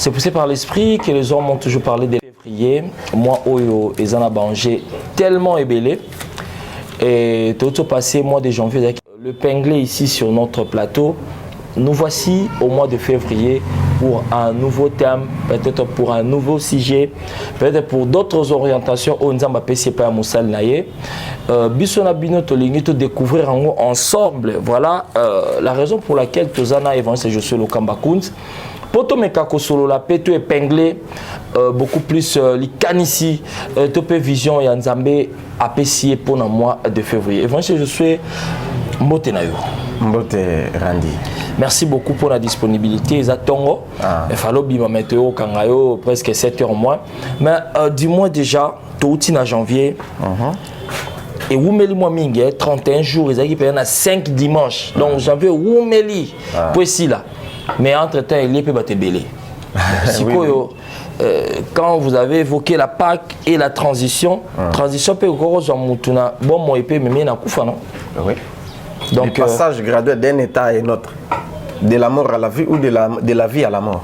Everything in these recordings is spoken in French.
C'est poussé par l'esprit que les hommes m'ont toujours parlé des février. Moi, Oyo et Zana Banger, tellement ébélé. Et tout au passé, mois de janvier, le pinglé ici sur notre plateau. Nous voici au mois de février pour un nouveau thème, peut-être pour un nouveau sujet, peut-être pour d'autres orientations. On a PCP à Moussal Naye. Bissona Bino Tolingi, tout découvrir ensemble. Voilà la raison pour laquelle Tozana Evans je suis le Kambakunt. Poto Mekako solo la paix, tout épinglé, beaucoup plus l'ici, Topé Vision et Nzambe apprécié pour le mois de février. Evans je suis Mbote Nayo. Mbote Randi. Merci beaucoup pour la disponibilité. Zatongo, il fallait bima météo kangayo presque 7 heures moins. Mais dis-moi déjà, tout en janvier. Et Woumeli moi mingi 31 jours, ils ont 5 dimanches. Donc janvier Woumeli pour ici là. Mais entre-temps, il y a pas belé. Quand vous avez évoqué la Pâque et la transition, transition peut encore mutuna bon moi épée mais na kufa non. Oui. Donc le passage graduel d'un état à un autre. De la mort à la vie ou de la vie à la mort.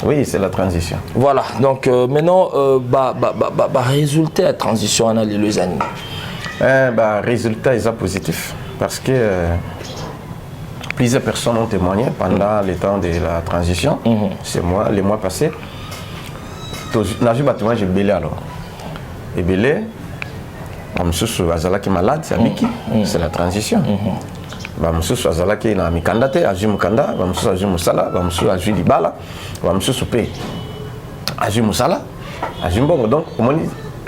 Oui, c'est la transition. Voilà, donc maintenant, résultat de la transition, on a les années. Résultat est positif parce que plusieurs personnes ont témoigné pendant le temps de la transition. C'est moi, les mois passés. Dans le bâtiment, j'ai belé alors. Et belé, je suis malade, c'est Abiki, c'est la transition. Bamususu azalaki na mikanda te azu mukanda bamususu azu musala bamususu azu libala bamususu pe azu musala azu mbongo. Donc on a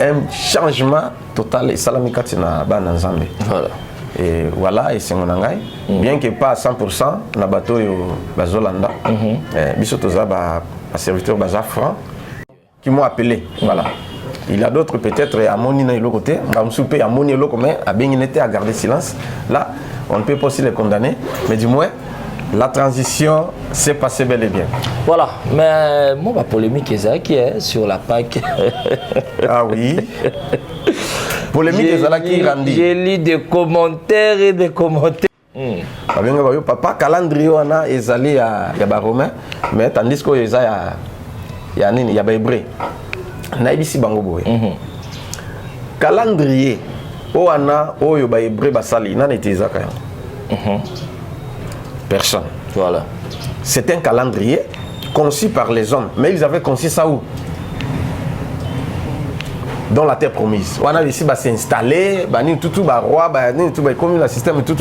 un changement total et salamikati na bana nzambe. Voilà. Et voilà et c'est mon angai bien que pas à 100% na bateau yo bazolanda biso toza ba serviteur baza franc qui m'ont appelé. Voilà. Il y a d'autres peut-être à moni na l'autre côté bamususu pe à moni l'autre mais à benginete à garder silence là. On ne peut pas aussi les condamner, mais du moins, la transition s'est passée bel et bien. Voilà, mais moi, ma polémique est qui est sur la Pâque. Ah oui. Polémique est qui rendit. J'ai lu des commentaires et des commentaires. Papa, calendrier, on a ezali ya Romain, mais tandis que il y a hébreu. Naibisi bango boy. Calendrier. Oana, Oyo, Hébreu, Basali, n'en était personne. Voilà. C'est un calendrier conçu par les hommes. Mais ils avaient conçu ça où? Dans la terre promise. On a ici s'installer, tout roi, comme le système, tout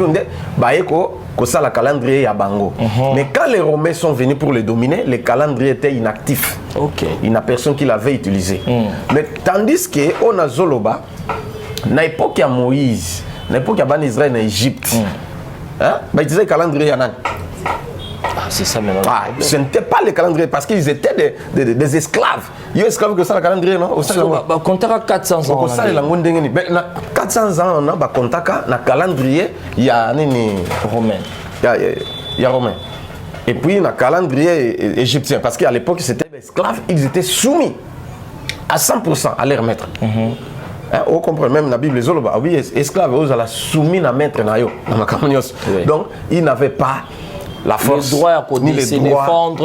ça, le calendrier à Bango. Mais quand les Romains sont venus pour le dominer, le calendrier était inactif. Il n'y a personne qui l'avait utilisé. Mais tandis qu'on a Zoloba, à l'époque de Moïse, à l'époque de Israël en Égypte, ils disaient calendrier. C'est ça maintenant. Ce n'était pas le calendrier parce qu'ils étaient des esclaves. Ils étaient esclaves que ça le calendrier, non? On compte à 400 ans. 400 ans, on a compté le calendrier, il y a Romain. Il y a Romain. Et puis le calendrier égyptien parce qu'à l'époque c'était des esclaves, ils étaient soumis à 100% à leur maître. On comprend même dans la Bible, les Zoloba, oui, esclaves, ils ont soumis à maître. Donc, ils n'avaient pas la force, ni les droits,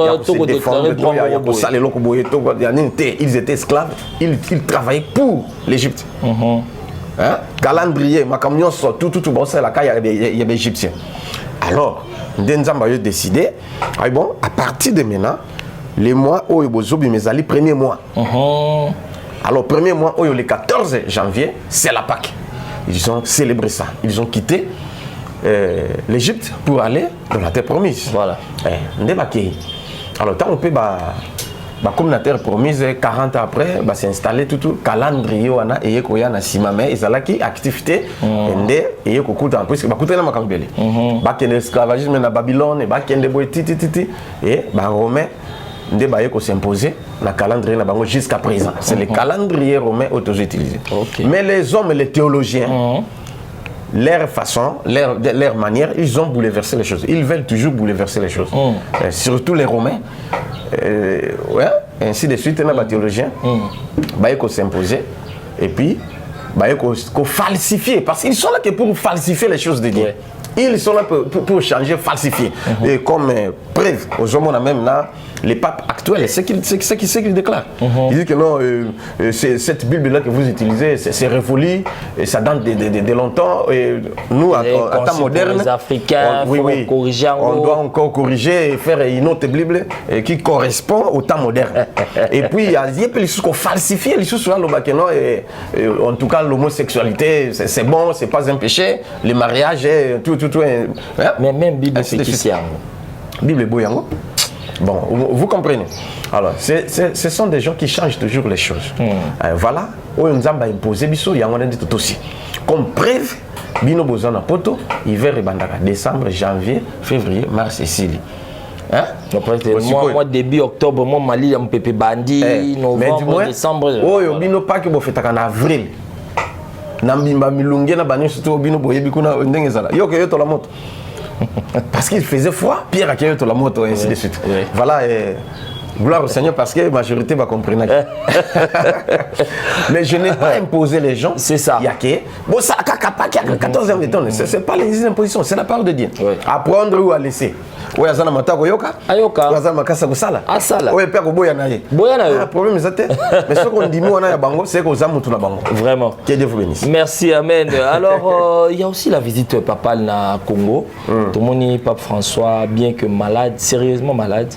ils étaient esclaves, ils travaillaient pour l'Égypte. Calendrier, tout, il y a des Égyptiens. Alors, Ndenzamba a décidé, bon, à partir de maintenant, les mois où il y a les premiers mois. Alors, premier mois, le 14 janvier, c'est la Pâque. Ils ont célébré ça. Ils ont quitté l'Égypte pour aller dans la terre promise. Voilà. Alors, tant on peut, comme la terre promise, 40 ans après, s'installer tout le calendrier, et il y a une activité, et il y a un esclavagisme en Babylone, et Romain. Ndé s'imposer le calendrier jusqu'à présent. C'est le calendrier romain utilisé. Mais les hommes, les théologiens, leur façon, leur manière, ils ont bouleversé les choses. Ils veulent toujours bouleverser les choses. Surtout les Romains. Ainsi de suite, les théologiens, ils s'imposer. Et puis, ils falsifier. Parce qu'ils sont là que pour falsifier les choses de Dieu. Ils sont là pour changer, falsifier. Et comme preuve, aujourd'hui, on a même là. les papes actuels, c'est ce qu'ils déclarent. Ils disent que non, cette Bible-là que vous utilisez, c'est révolu, et ça date de longtemps. Et nous, à temps moderne, les Africains, on doit encore corriger et faire une autre Bible qui correspond au temps moderne. Et puis, il y a des choses qu'on falsifie, les choses sur en tout cas, l'homosexualité, c'est bon, c'est pas un péché, le mariage, tout. Hein? Mais même Bible, c'est qui Bible Boyango. Bon, vous comprenez. Alors, ce sont des gens qui changent toujours les choses. Voilà, on nous a imposé, comme preuve, Bino Bozana Poto, hiver et Bandaka, décembre, janvier, février, mars et Sili. Hein? Moi, début octobre, moi, Mali, un peu bandi, novembre, décembre. Oh, Bino pas que vous faites en avril. Nambimba milunge na bani surtout Bino boyebi kuna ndenge zala. Yo ke yo to la moto. Parce qu'il faisait froid, Pierre a yo to la moto et ainsi de suite. Voilà, gloire au Seigneur parce que la majorité va comprendre. Mais je n'ai pas imposé les gens. C'est ça. Il y a que bon ça 14 ans de temps, c'est pas les impositions, c'est la parole de Dieu. Apprendre ou à laisser. Oui, azana matako yoka. Ayoka. Azana makasa kusala. Asala. Oui, père boya naye. Boya naye. Problème c'est mais ce qu'on dit moi na ya bango, c'est que zamu tuna bango. Vraiment. Que Dieu vous bénisse. Merci, amen. Alors il y a aussi la visite papale na Congo. Tout le monde pape François bien que malade, sérieusement malade.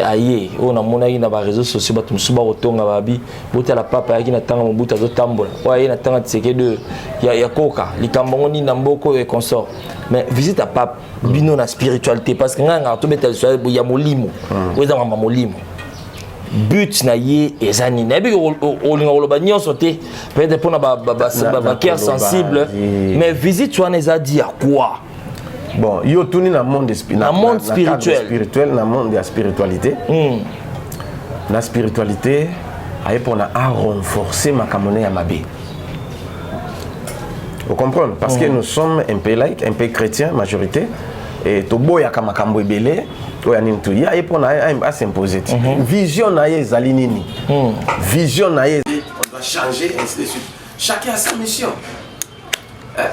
Aïe, on a mon aïe na ba réseaux sociaux ba tumsuba otonga babi. Bota la papa yaki na tanga mobuta zo tambola. Ouais, na tanga tseke de ya koka, likambo ni namboko et consort. Mais visite à pape bino na spiritualité parce que nganga to betel so ya molimo oza mama molimo but na ye ezani na bi olinga oloba nyonso te peut-être pour na ba cœur sensible mais visite tu en a dit à quoi bon yo tuni na monde spirituel na monde de spiritualité na spiritualité aye pour na renforcer ma kamone ya mabe. Vous comprenez? Parce que nous sommes un pays laïque, un pays chrétien, majorité. Et Tobo ya kamakambo ebele, oya nintu ya pour na s'imposer. Vision na ye zalinini. Vision na ye on doit changer ainsi de suite. Chacun a sa mission.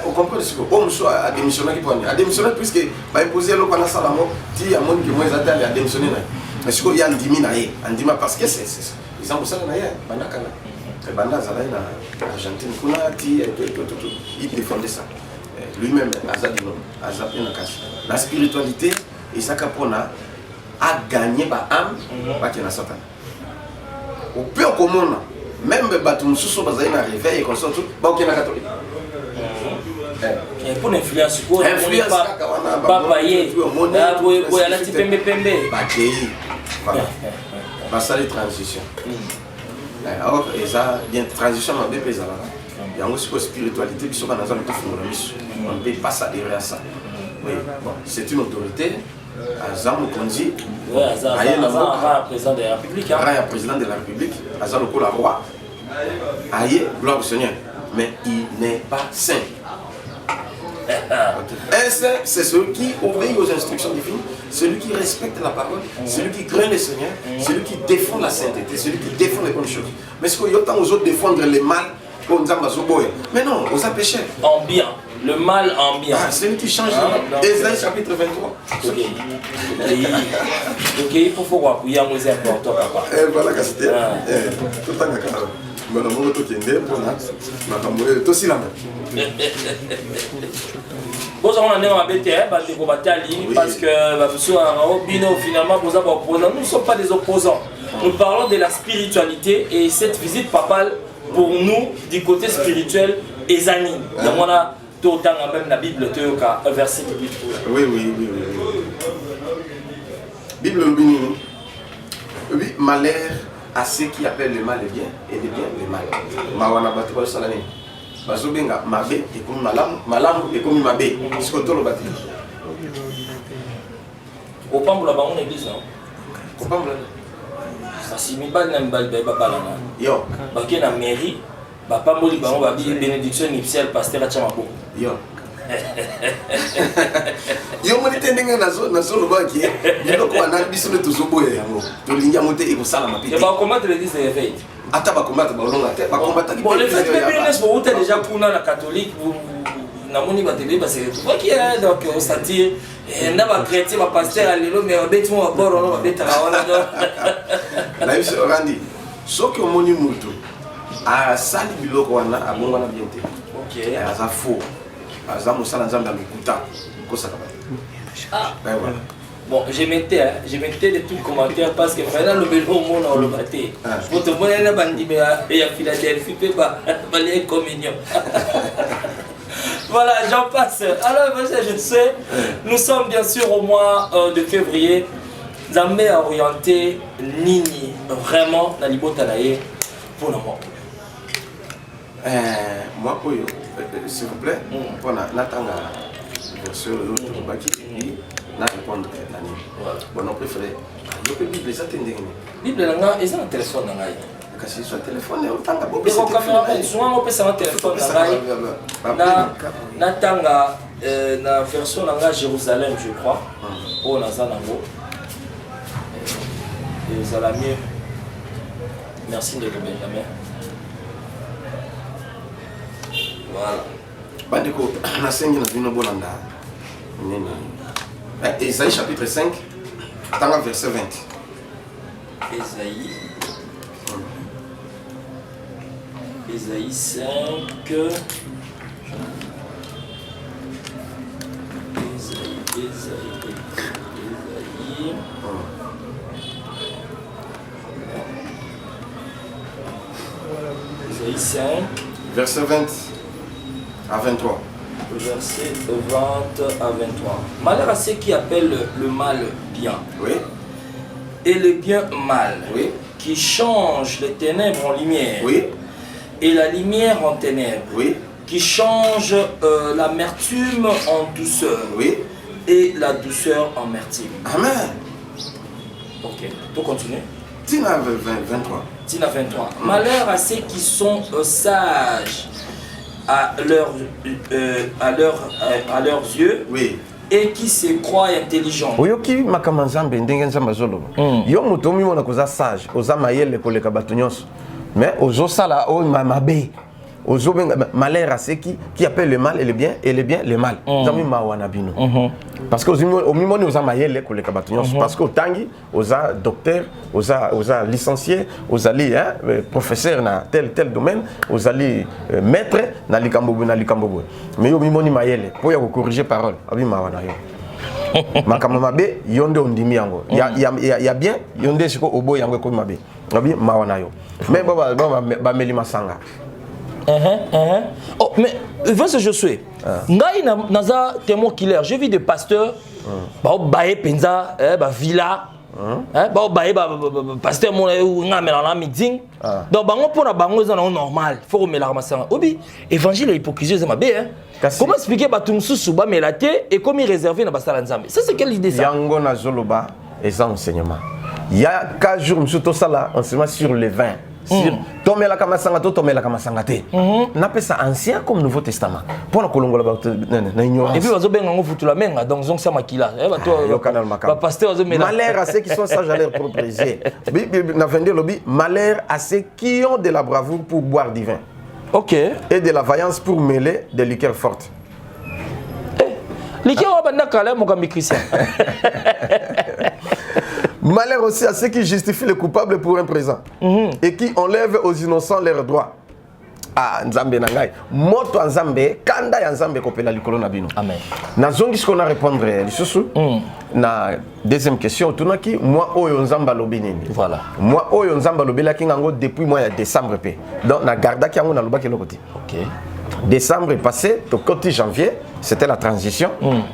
Vous comprenez ce que homme soit a démissionné qui prend. A démissionné puisque va imposer le pana salamo, ti a monde qui moi a démissionné. Mais ce qu'il y a ndimi na ye, ndima parce que c'est exemple ça na ye, banakana. Banda Zalaï en Argentine, il défendait ça. Lui-même, la spiritualité, et ça a gagné par âme, pas qu'il y a Satan. Au pire commun, même Batoum Sousso Bazaï n'a réveillé et qu'on sort tout, pas qu'il y a catholique. Pour l'influence, pour papa yé, pour la petite pembe. Voilà. Ça les transitions. Alors, ça bien transition ma bébé ça là. Il y a aussi une spiritualité qui sont dans un on ne peut pas s'adhérer à ça. Oui, bon, c'est une autorité. Azam Kondi. Oui, Azam président de la République. Président de la République. Azam le roi. Aïe, gloire au Seigneur. Mais il n'est pas saint. Un saint, c'est celui qui obéit aux instructions divines, celui qui respecte la parole, celui qui craint le Seigneur, celui qui défend la sainteté, celui qui défend les bonnes choses. Mais ce qu'il y a autant aux autres défendre le mal, mais non, on a péché. Ambiant, le mal ambiant. Celui qui change Ésaïe chapitre 23. Ok, il faut voir qu'il y a un moins important, papa. Voilà, c'était tout le temps. Parce que finalement nous ne sommes pas des opposants. Nous parlons de la spiritualité et cette visite papale pour nous du côté spirituel est anime. Donc on a tout autant même la Bible un verset de Bible. Oui. Bible oui, malheur à ceux qui appellent le mal le bien et le bien le mal. Mawana batu salani. Bazobenga mabe et comme malam et comme mabe. Ce que tout le bâti. Au pamboula ba on église non. Au pamboula. Ça si mi bal na bal ba balana. Yo. Ba ke na mairie ba pamboli ba on ba bi bénédiction nuptiale pasteur Achamako. Yo. Yo mo tendenge na zone ba ki. Yo ko na biso le tozoboya yango. To linga mote e ko sala mapiti. Et ba combattre l'église de réveil. Ata ba combattre ba longa te ba combattre. Bon les fêtes bien n'est-ce pas déjà pour la catholique vous namoni bateli parce que tu vois qui est donc on sentir na ba chrétien ba pasteur alelo mais on bête moi bord on va bête la wala la biso randi soki omoni mutu a sali biloko wana abongo na bien te OK aza faux aza musala nzambe amikuta kosaka ba ah bon, je mettais des trucs commentaires parce que maintenant le vélo monde on le battait. Pour te montrer la bandit et à Philadelphie peut pas les communion. Voilà, j'en passe. Alors je sais, nous sommes bien sûr au mois de février. Zambé a orienté Nini vraiment dans l'Ibotanaye pour le moment. Moi, s'il vous plaît, pour n'attendre sur l'autre baki et na répondre à Nini. Bon, on préfère. Je peux Bible, ça t'es ndenge. Bible nanga, et ça un téléphone nanga. Kasi sur téléphone, on tanga beaucoup. Des caméras, souvent on peut sur un téléphone nanga. Na tanga na version nanga Jérusalem, je crois. Oh na ça nango. Jérusalem. Merci de Benjamin. Voilà. Bandeko, na sengi na bino bolanda. Nini. Ésaïe chapitre 5, tanga verset 20. Ésaïe 5. Ésaïe 5. Verset 20 à 23. Verset 20 à 23. Malheur à ceux qui appellent le mal bien. Oui. Et le bien mal. Oui. Qui changent les ténèbres en lumière. Oui. Et la lumière en ténèbres. Oui. Qui change l'amertume en douceur. Oui. Et la douceur en amertume. Amen. Ok. Pour continuer. Tina 23. Tina 23. Malheur à ceux qui sont sages à leurs yeux. Oui. Et qui se croient intelligents. Oyoki makamanzambe ndenge nzamba zoloba. Yo muto mi mona koza sage, oza mayele koleka bato nyonso. Mais ozo sala o mabe. Ozo benga malheur à ceux qui appellent le mal et le bien le mal. Nzambi mawana bino. Parce que au mimoni oza mayele koleka bato nyonso parce que otangi oza docteur, oza licencié, ozali professeur na tel domaine, ozali maître na likambobo. Mais yo mimoni mayele pour ya ko corriger parole, abi mawana yo. Makama mabe yonde ondimi yango. Ya bien yonde siko obo yango ko mabe. Abi mawana yo. Mais ba meli masanga. Oh, mais ce je suis. Ngai naza témoin killer. J'ai vu des pasteurs, bae penza, villa, bae pasteur mon nga melana meeting. Donc bango pour na bango ça normal. Faut remettre la masanga. Obi évangile et hypocrisie c'est ma bé hein. Comment expliquer batumsusu ba melate et comme il réservé na basala nzambe. Ça c'est quelle idée ça? Yango na zoloba et ça enseignement. Il y a 4 jours monsieur to sala enseignement sur les vins. Tomé la kamasanga to tomé la kamasanga te. Na pesa ancien comme nouveau testament. Pour na kolongola na ignorance. Et puis bazo benga futu la menga donc zong sa makila. Ba pasteur bazo mela. Malheur à ceux qui sont sages à leur propre yeux. Na vendre lobi malheur à ceux qui ont de la bravoure pour boire du vin. OK. Et de la vaillance pour mêler des liqueurs fortes. Liqueur banda kala mo kambi Christian. Malheur aussi à ceux qui justifient les coupables pour un présent et qui enlèvent aux innocents leurs droits. Ah, Nzambe nangai. Moto Nzambe, kanda ya Nzambe kopela likolo na bino. Amen. Na zongi ce qu'on a répondre lisusu. Na deuxième question, tunaki moi oyo Nzamba lobi nini. Voilà. Moi oyo Nzamba lobela ki ngango depuis mois de décembre pe. Donc na garda ki yango na lobaki lokoti. OK. Décembre est passé, to côté janvier, c'était la transition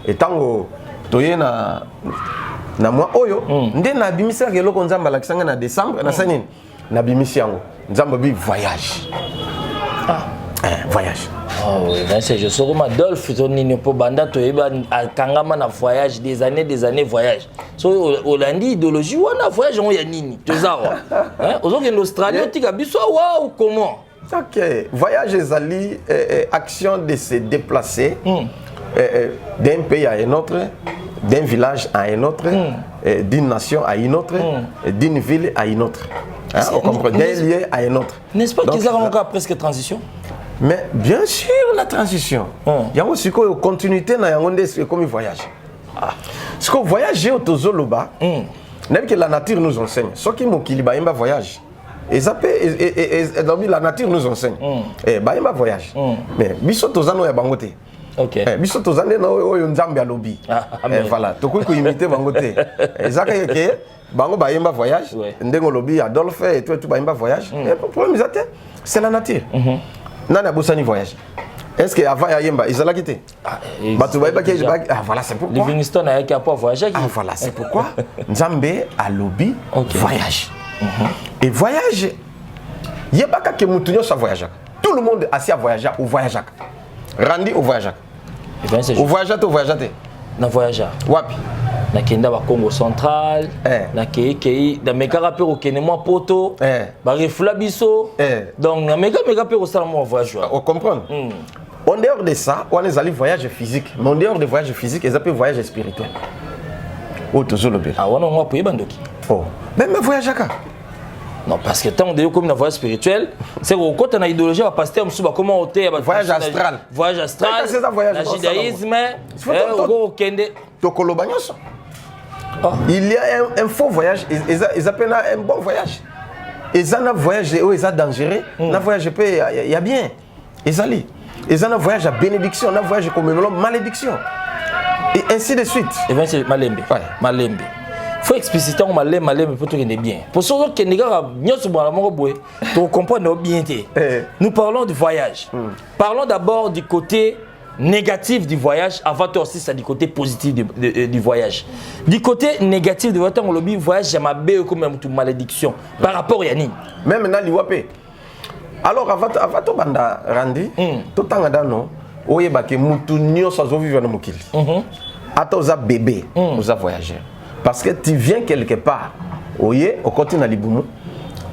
et tango toye na moi oyo nde na bimisa keloko Nzamba la kisanga na décembre na sanini na bimisi yango Nzamba bi voyage. Voyage. Oh oui, ben c'est je saurais Adolphe Tonini pour banda to eba kangama na voyage des années voyage. So Hollandi idéologie ou na voyage on ya nini? Tozawa. Hein? Ozoke en Australie tika biso wa ou comment? OK, voyage ezali action de se déplacer d'un pays à un autre, d'un village à un autre, d'une nation à une autre, d'une ville à une autre. Hein, on comprend d'un lieu à un autre. N'est-ce pas qu'ils ont encore presque transition? Mais bien sûr, la transition. Il y a aussi une continuité dans le comme voyage. Parce que voyager au Tozoloba, même que la nature nous enseigne. Ce qui est un voyage. Et la nature nous enseigne. Et un voyage. Mais biso tozano ya bangote. OK. Biso tozane na oyo nzambe alobi. Voilà, to ko imiter bangote. Ezaka yeke bango ba yemba voyage. Ndengo lobi Adolphe et tout ba yemba voyage. Et problème c'est la nature. Nana bosani voyage. Est-ce que avant yemba izala kité? Voilà, c'est pourquoi. Livingstone a yaki pas voyager. Voilà, c'est pourquoi nzambe alobi voyage. Et voyage, il n'y a pas que Moutounio soit voyageur. Tout le monde assis à voyager ou voyageur. Randy au voyageur. Au voyageur, au voyageur. Na voyageur. Wapi. Na kenda ba Congo central. Na kei na meka rapper au Kenya poto. Ba refula biso. Donc na meka pe au salon voyageur. On comprend. En dehors de ça, on est allé voyage physique. Mais en dehors de voyage physique, ils appellent voyage spirituel. Oh, toujours le bien. Ah, on a payé bandoki. Oh, même voyageur. Non, parce que tant on est comme dans voyage spirituel, c'est que quand on a idéologie, on va passer comment on est. Voyage astral. Voyage astral. C'est ça, voyage astral. Le judaïsme. Il y a un faux voyage, ils appellent un bon voyage. Ils ont un voyage où ils sont dangereux, un voyage il y a bien. Ils ont un voyage à bénédiction, un voyage comme une malédiction. Et ainsi de suite. Et bien c'est Malembe. Malembe. Il faut expliciter que Malembe pour tout est bien. Pour ceux qui ne comprennent bien, nous parlons du voyage. Parlons d'abord du côté négatif du voyage avant de aussi ça du côté positif du voyage. Du côté négatif du voyage, on le voyage j'aime comme une malédiction par rapport à Yanni. Même dans l'Iwapé. Alors avant de banda Randy, tout le temps dans oye bake mutu nyoso vivre na mokili. Ata oza bébé, oza voyager. Parce que tu viens quelque part. Oye, au côté na libumu.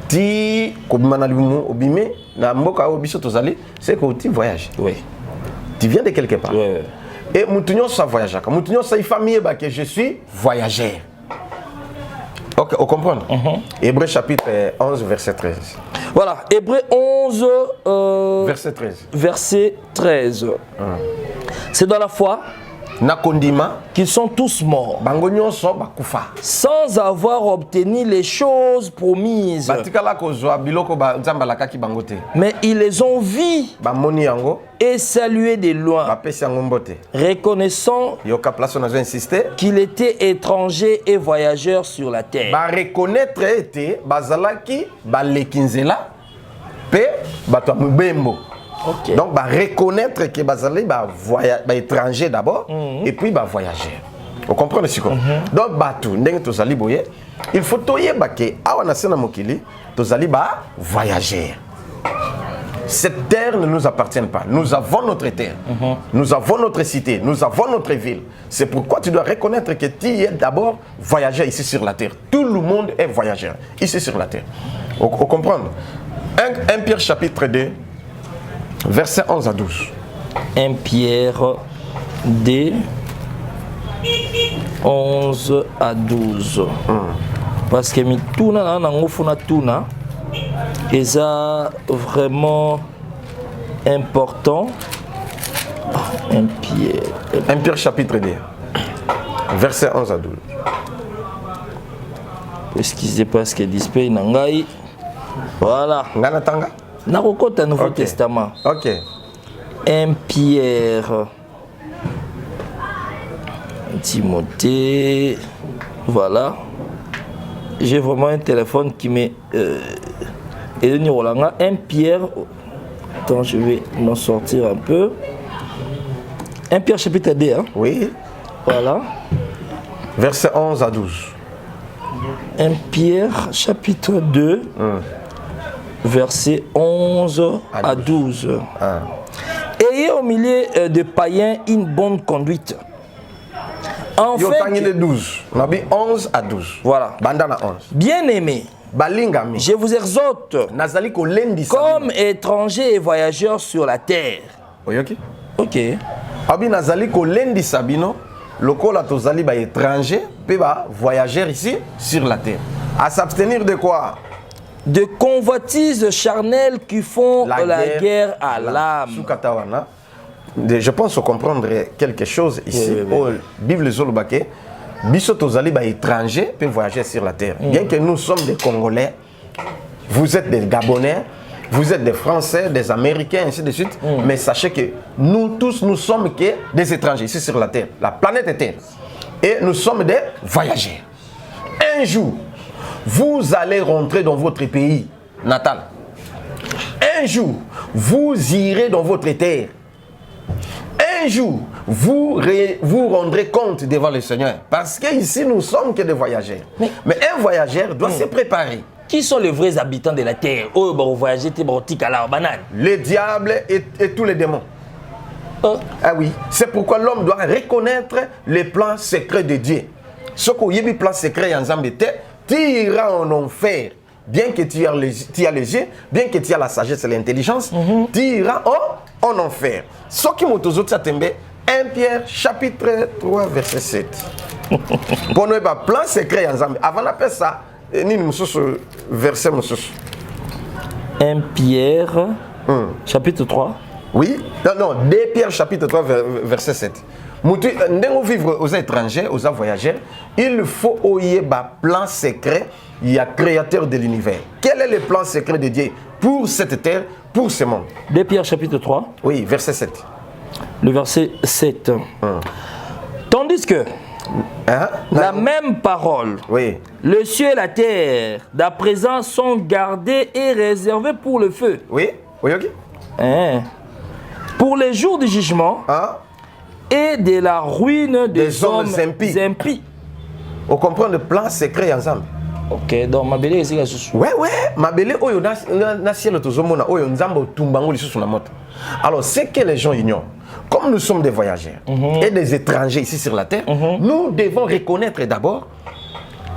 Tu kobima na libumu, obime na mboka obiso tozali, c'est que tu voyages. Oui. Tu viens de quelque part. Oui. Et mutu nyoso voyager. Mutu nyoso famille bake je suis voyageur. Ok, on comprend. Hébreux chapitre 11 verset 13. Voilà, Hébreux 11 verset 13. Verset 13. C'est dans la foi qu'ils sont tous morts sans avoir obtenu les choses promises. Mais ils les ont vus et salués de loin, reconnaissant qu'il était étranger et voyageur sur la terre. Okay. Donc, reconnaître que bazali étranger d'abord et puis voyager. Vous comprenez ce que donc batu ndenge tozali boye, il faut toyer que awa na sena mokili tozali voyager. Cette terre ne nous appartient pas. Nous avons notre terre. Nous avons notre cité, nous avons notre ville. C'est pourquoi tu dois reconnaître que tu es d'abord voyageur ici sur la terre. Tout le monde est voyageur ici sur la terre. Vous comprenez? 1 Pierre chapitre 2 Verset 11 à 12. 1 Pierre 2, 11 à 12. Parce que mituna na ngofuna tuna est vraiment important. 1 Pierre chapitre 2. Verset 11 à 12. Excusez pas ce que display nangai. Voilà. Ngana tanga. Nakokota Nouveau Testament. Ok. 1 Pierre. Timothée. Voilà. J'ai vraiment un téléphone qui m'est. 1 Pierre. Attends, je vais m'en sortir un peu. 1 Pierre chapitre 2. Hein? Oui. Voilà. Verset 11 à 12. 1 Pierre chapitre 2. Verset 11 à 12. Ayez au milieu de païens une bonne conduite. En fait, 12. On a dit 11 à 12. Voilà. Bandana 11. Bien-aimés, je vous exhorte comme étrangers et voyageurs sur la terre. Ok. Abi nazali ko lendi sabino, lokola tozali ba étranger, pe ba voyageurs ici sur la terre. À s'abstenir de quoi? de convoitises charnelles qui font la guerre à l'âme. Je pense comprendre quelque chose ici. Oui. Bible Zolobake, Bissot Zali étrangers peuvent voyager sur la terre. Bien que nous sommes des Congolais, vous êtes des Gabonais, vous êtes des Français, des Américains, ainsi de suite. Mais sachez que nous tous, nous sommes que des étrangers ici sur la terre. La planète est Terre. Et nous sommes des voyageurs. Un jour, vous allez rentrer dans votre pays natal. Un jour, vous irez dans votre terre. Un jour, vous rendrez compte devant le Seigneur. Parce qu'ici, nous sommes que des voyageurs. Mais un voyageur doit se préparer. Qui sont les vrais habitants de la terre? Oh, bah, voyager, le diable et tous les démons. Ah oui, c'est pourquoi l'homme doit reconnaître les plans secrets de Dieu. Ce qu'il y a des plans secrets en Zambété, tu iras en enfer. Bien que tu aies les yeux, bien que tu aies la sagesse et l'intelligence, tu iras en enfer. Ce qui m'a toujours dit, 1 Pierre chapitre 3 verset 7. Pour nous, il y a plan secret en Zambété. Avant d'appeler ça, verset 1 Pierre chapitre 3. Oui, non, 2 Pierre chapitre 3 verset 7. Nous vivre aux étrangers, aux voyageurs, il faut oyer un plan secret, il y a créateur de l'univers. Quel est le plan secret de Dieu pour cette terre, pour ce monde? 2 Pierre chapitre 3. Oui, verset 7. Le verset 7. Tandis que la même parole, le ciel et la terre, d'à présent, sont gardés et réservés pour le feu. Oui, oui, ok. Pour les jours du jugement et de la ruine des hommes impies. On comprend le plan secret ensemble. Ok, donc ma belle est ici. Ouais, ma belle na ciel tozomona oyo nzambo tumbango lisusu na moto. Alors, c'est que les gens ignorent. Comme nous sommes des voyageurs et des étrangers ici sur la terre, nous devons reconnaître d'abord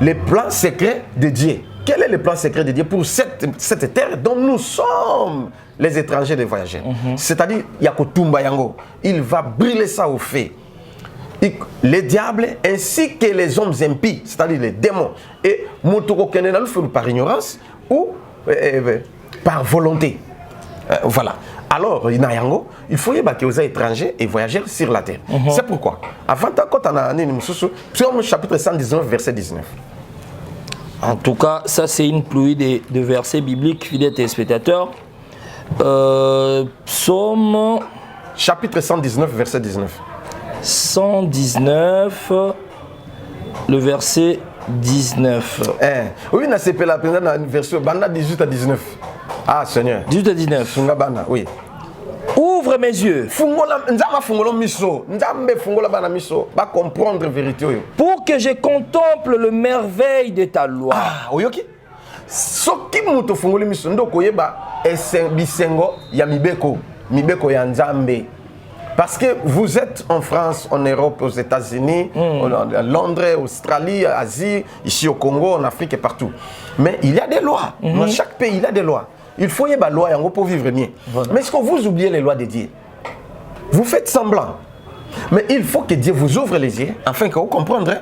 les plans secrets de Dieu. Quel est le plan secret de Dieu pour cette terre dont nous sommes les étrangers, les voyageurs? C'est-à-dire, Yakotumba Yango, il va brûler ça au feu. Les diables ainsi que les hommes impies, c'est-à-dire les démons. Et Motoko Kenena nous fait par ignorance ou par volonté. Voilà. Alors, il faut y avoir aux étrangers et voyageurs sur la terre. C'est pourquoi. Avant, quand on a Psaume chapitre 119, verset 19. En tout cas, ça c'est une pluie de versets bibliques, fidèles téléspectateurs. Psaume chapitre 119, verset 19. 119, le verset 19. Oui, on a CP la version 18 à 19. Ah Seigneur. 18 à 19. Oui. Ouvre mes yeux. Pour que je contemple le merveille de ta loi. Ah, oui, ok. Soki muto fungoli miso ndoko yeba bisengo ya mibeko ya nzambe. Parce que vous êtes en France, en Europe, aux États-Unis, à Londres, Australie, Asie, ici au Congo, en Afrique et partout. Mais il y a des lois. Dans chaque pays, il y a des lois. Il faut y avoir des lois pour vivre mieux. Voilà. Mais est-ce que vous oubliez les lois de Dieu? Vous faites semblant. Mais il faut que Dieu vous ouvre les yeux afin que vous compreniez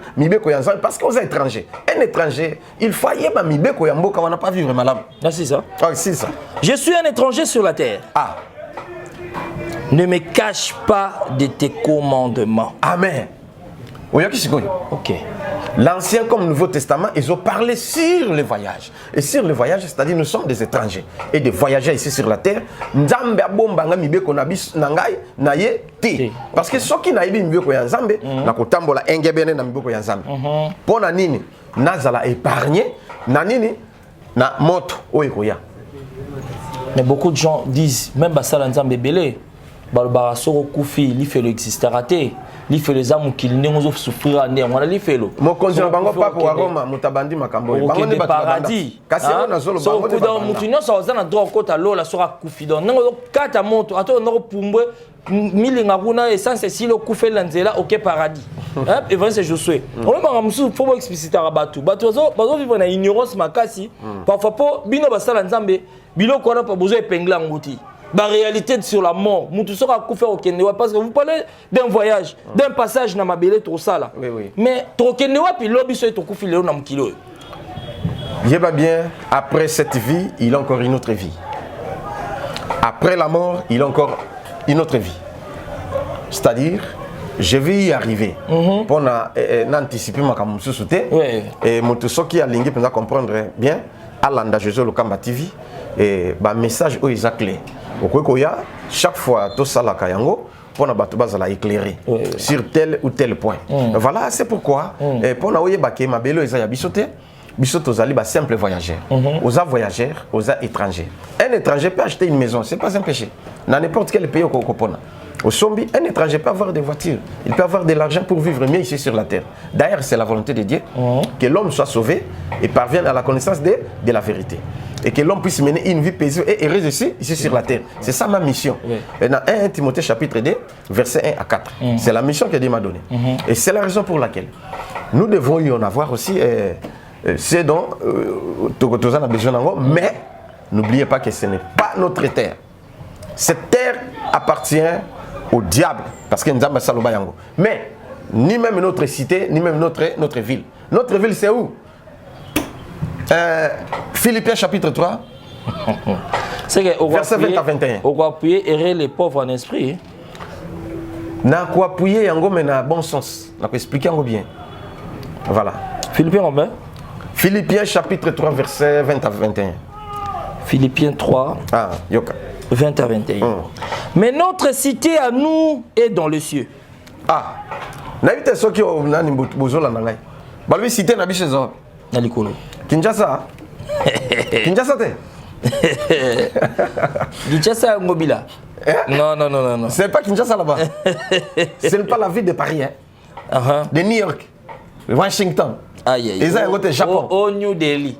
parce que vous êtes étranger. Un étranger, il faut y avoir des lois qu'on n'a pas vivre malade. Ah, c'est ça. Ah, c'est ça. Je suis un étranger sur la terre. Ah. Ne me cache pas de tes commandements. Amen. Ok. L'Ancien comme le Nouveau Testament, ils ont parlé sur le voyage. Et sur le voyage, c'est-à-dire nous sommes des étrangers et des voyageurs ici sur la terre. Parce que ceux qui n'ont pas mibeko ya Nzambe, na kotambola engebene na mibeko ya Nzambe. Pona nini nazala épargné na nini na moto oyekoya. Mais beaucoup de gens disent même basala Nzambe belé. Balbara soro kufi li fait l'exister raté. Li fait les âmes qui n'ont souffrir en on a li fait lo. Mon conjoint bango papa wa Roma mutabandi makambo. Bango ne paradis. Kasi on zolo bango. So kudo mutunyo so zana droit kota lo la sora kufi don. Ngo kata moto ato no pumbwe milinga kuna essence silo kufe lanzela OK paradis. Hein et vraiment c'est je souhait. On va musu faut expliciter rabatu. Batozo bazo vivre na ignorance makasi. Parfois po bino basala nzambe biloko na pas besoin épingler ngoti. La réalité sur la mort, parce que vous parlez d'un voyage, d'un passage dans ma belle trop ça là. Oui. Mais trop kenewa puis lobby soit trop filé dans kilo. Je vais bien, après cette vie, il y a encore une autre vie. Après la mort, il y a encore une autre vie. C'est-à-dire, je vais y arriver. Pour anticiper ma camouflage. Et mon tout qui a l'ingé pour comprendre bien, à l'anda Jésus le Kamba TV, et bah message où ils a clé. Au Koya, chaque fois tout ça la kayango pour na batu bazala éclairer sur tel ou tel point. Voilà, c'est pourquoi pour na oye baké ma belo ils a bisoté. Bisoto zali ba simple voyageur. Aux voyageurs, aux étrangers. Un étranger peut acheter une maison, c'est pas un péché. Dans n'importe quel pays au Kokopona. Au Sombi, un étranger peut avoir des voitures, il peut avoir de l'argent pour vivre mieux ici sur la terre. D'ailleurs, c'est la volonté de Dieu que l'homme soit sauvé et parvienne à la connaissance de la vérité. Et que l'homme puisse mener une vie paisible et heureuse ici sur la terre. C'est ça ma mission. Et dans 1 Timothée chapitre 2, versets 1 à 4. C'est la mission que Dieu m'a donnée. Et c'est la raison pour laquelle nous devons y en avoir aussi c'est dont Togotoza a besoin d'en mais n'oubliez pas que ce n'est pas notre terre. Cette terre appartient au diable, parce que nous avons ça. Mais ni même notre cité, ni même notre ville. Notre ville, c'est où? Philippiens chapitre 3, verset 20 à 21. On va appuyer errer les pauvres en esprit. Na quoi appuyer yango mais na bon sens. Na quoi expliquer yango bien. Voilà. Philippiens combien? Philippiens chapitre 3, verset 20 à 21. Philippiens 3. Ah, yoka. 20 à 21. Mais notre cité à nous est dans le cieux. Ah, n'avez-vous ce qui est bozola nangai. Balbi cité na biche zo. Na likolo. Kinshasa. Kinshasa te. Kinshasa Mobila. Non. C'est pas Kinshasa là-bas. Ce n'est pas la ville de Paris, hein. De New York, Washington. Aïe. Japon. Au New Delhi.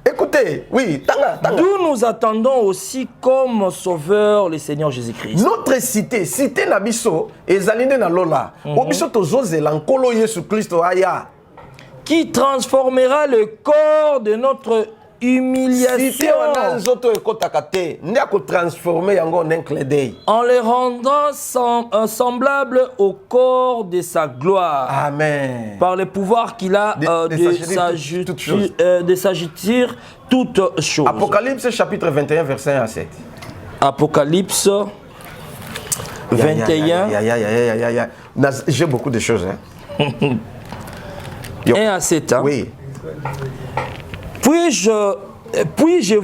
Écoutez, oui, tanga. D'où nous attendons aussi comme sauveur le Seigneur Jésus-Christ. Notre cité Nabiso, Ezaline na Lola, Obiso Tozoze, l'Ankolo Jésus-Christ, Aya. Qui transformera le corps de notre humiliation en le rendant semblable au corps de sa gloire. Amen. Par le pouvoir qu'il a de s'agir toutes choses. Apocalypse chapitre 21 verset 1 à 7. Apocalypse 21. J'ai beaucoup de choses. 1 à 7. Hein? Oui. Puis j'ai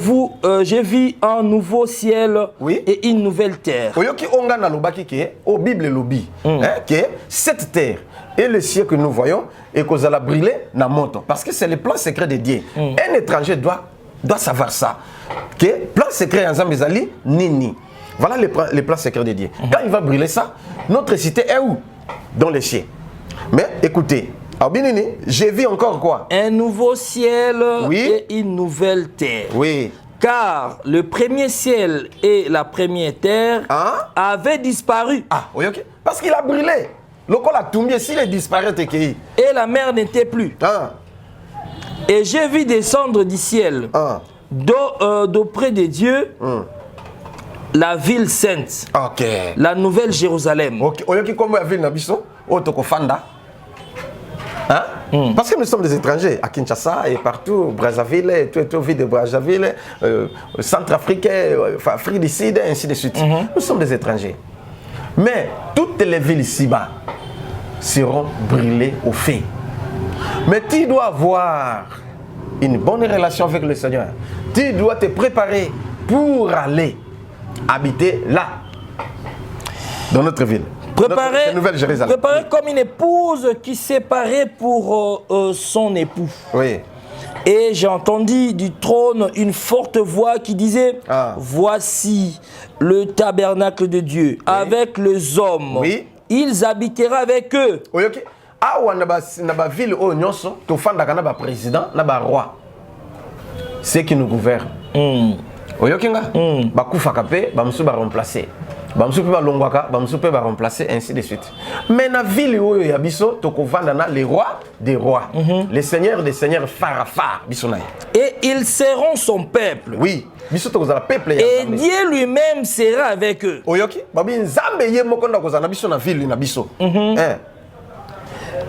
vu un nouveau ciel et une nouvelle terre. Oyoki onga na lobaki ke au Bible lobi que cette terre et le ciel que nous voyons et qu'on a brûler na montant parce que c'est le plan secret de Dieu. Un étranger doit savoir ça. Que plan secret en Zambézali nini. Voilà les plans secrets de Dieu. Quand il va brûler ça, notre cité est où? Dans les cieux. Mais écoutez, j'ai vu encore quoi? Un nouveau ciel et une nouvelle terre. Oui. Car le premier ciel et la première terre avaient disparu. Ah, oui, ok. Parce qu'il a brûlé. Le col a tombé, s'il est disparu, et la mer n'était plus. Et j'ai vu descendre du ciel, d'auprès de Dieu, la ville sainte, la nouvelle Jérusalem. Ok. Ok, comment la ville Nabiso? Otokofanda. Parce que nous sommes des étrangers à Kinshasa et partout, Brazzaville, tout ville de Brazzaville, Centrafricain, Afrique du Sud, et ainsi de suite. Nous sommes des étrangers. Mais toutes les villes ici-bas seront brûlées au feu. Mais tu dois avoir une bonne relation avec le Seigneur. Tu dois te préparer pour aller habiter là, dans notre ville. Préparé comme une épouse qui s'est parée pour son époux. Oui. Et j'ai entendu du trône une forte voix qui disait voici le tabernacle de Dieu avec les hommes. Oui. Ils habiteront avec eux. Oui, ok. Naba ville où nyonso to fanda kana ba président na ba roi. C'est qui nous gouverne. Oui, ok nga. Ba kufa kapé ba musu ba remplacer. Bamsou peut longwaka, bamsou peut remplacer ainsi de suite. Mais na ville où il y a biso tokovanda les rois des rois, les seigneurs des seigneurs farafar bisonai. Et ils seront son peuple. Oui, biso tokozala peuple. Et Dieu lui-même sera avec eux. Oyoki, babi nzambe ye mokonda kozana biso na ville na biso.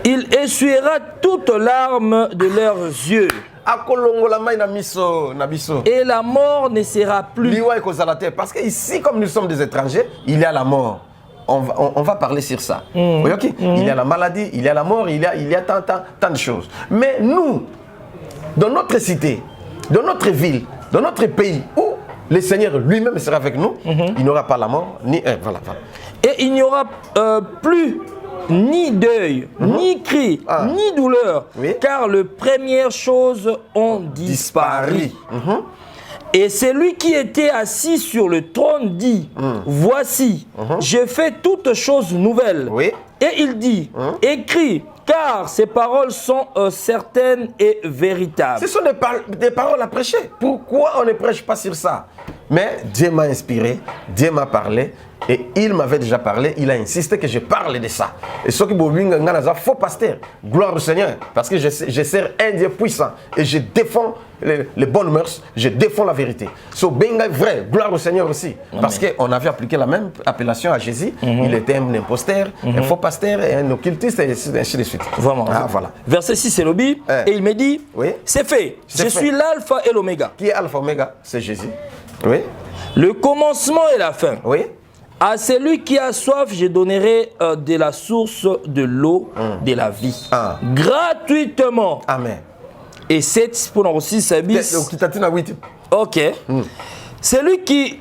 Il essuiera toutes larmes de leurs yeux. Et la mort ne sera plus. Parce que ici, comme nous sommes des étrangers, il y a la mort. On va parler sur ça. Okay? Il y a la maladie, il y a la mort, il y a tant de choses. Mais nous, dans notre cité, dans notre ville, dans notre pays, où le Seigneur lui-même sera avec nous, il n'y aura pas la mort, ni... voilà. Et il n'y aura plus ni deuil, ni cri, ni douleur, car les premières choses ont disparu. Et celui qui était assis sur le trône dit, voici, je fais toutes choses nouvelles. Et il dit, écris, car ces paroles sont certaines et véritables. Ce sont des paroles à prêcher. Pourquoi on ne prêche pas sur ça? Mais Dieu m'a inspiré, Dieu m'a parlé, et il m'avait déjà parlé, il a insisté que je parle de ça. Et ce qui est faux pasteur, gloire au Seigneur, parce que je sers un Dieu puissant, et je défends les bonnes mœurs, je défends la vérité. So benga vrai, gloire au Seigneur aussi, parce qu'on avait appliqué la même appellation à Jésus, il était un imposteur, un faux pasteur, un occultiste, et ainsi de suite. Vraiment. Voilà. Verset 6, c'est Lobby, et il me dit, c'est fait, je suis l'alpha et l'oméga. Qui est alpha oméga? C'est Jésus. Oui. Le commencement et la fin. Oui. À celui qui a soif, je donnerai de la source de l'eau de la vie. Gratuitement. Amen. Et 7 pour aussi bis. Ok. Celui qui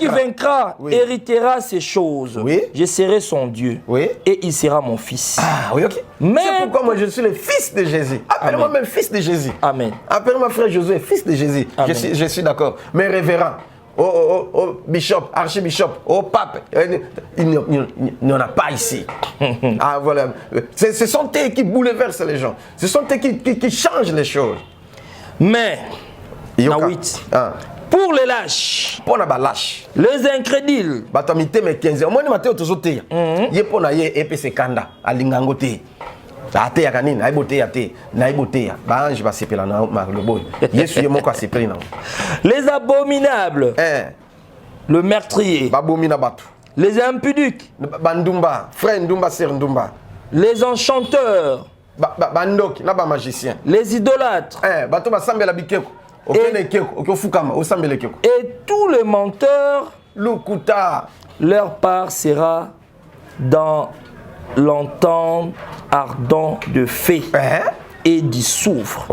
vaincra héritera ces choses. Je serai son Dieu. Et il sera mon fils. Mais c'est pourquoi moi je suis le fils de Jésus. Appelle-moi même fils de Jésus. Amen. Appelle-moi frère Josué, fils de Jésus. Je suis d'accord. Mais révérend. Oh bishop, archibishop, oh pape, il n'y en a pas ici. Voilà. Ce sont eux qui bouleversent les gens. Ce sont eux qui changent les choses. Mais, pour les lâches, les incrédules, les abominables, le meurtrier, les impudiques, les enchanteurs, les idolâtres, et tous les menteurs, leur part sera dans l'entente ardent de feu et du soufre,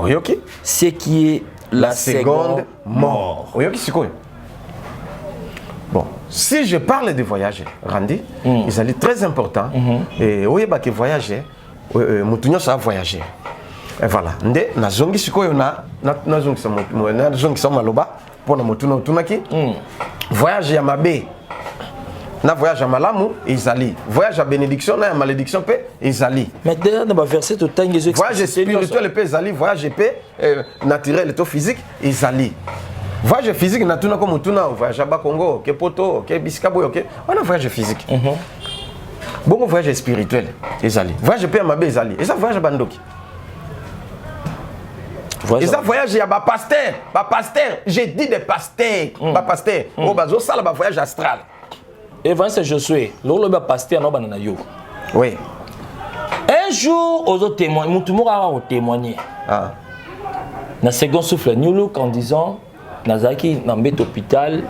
ce qui est la seconde mort. Bon, si je parle de voyager, Randy, ils allaient très important. Et oui, bah que voyager, Moutounio ça voyager. Et voilà. Ndé na zongi sikoyo na zongi sa maloba pour na Moutouna Tunaki. Voyage ya mabe. Na voyage à malamu, ils allaient. Voyage à bénédiction, na malédiction pe, ils allaient. Mais d'ailleurs dans le verset tout temps ils voyage spirituel pe ils allaient, voyage pe naturel et physique, ils allaient. Voyage physique na tuna comme tuna, voyage à Bakongo, ke poto, ke biskabo, ok. On a voyage physique. Bon voyage spirituel, ils allaient. Voyage pe mabe ils allaient. Et ça voyage bandoki. Et ça voyage à pasteur, j'ai dit des pasteurs, pasteur. Oh bazo ça là voyage astral. Et c'est Josué, l'autre pasteur non banana yo. Oui. Un jour aux autres témoins, tout le monde a témoigné. Dans second souffle New Look en disant Nazaki dans bête hôpital,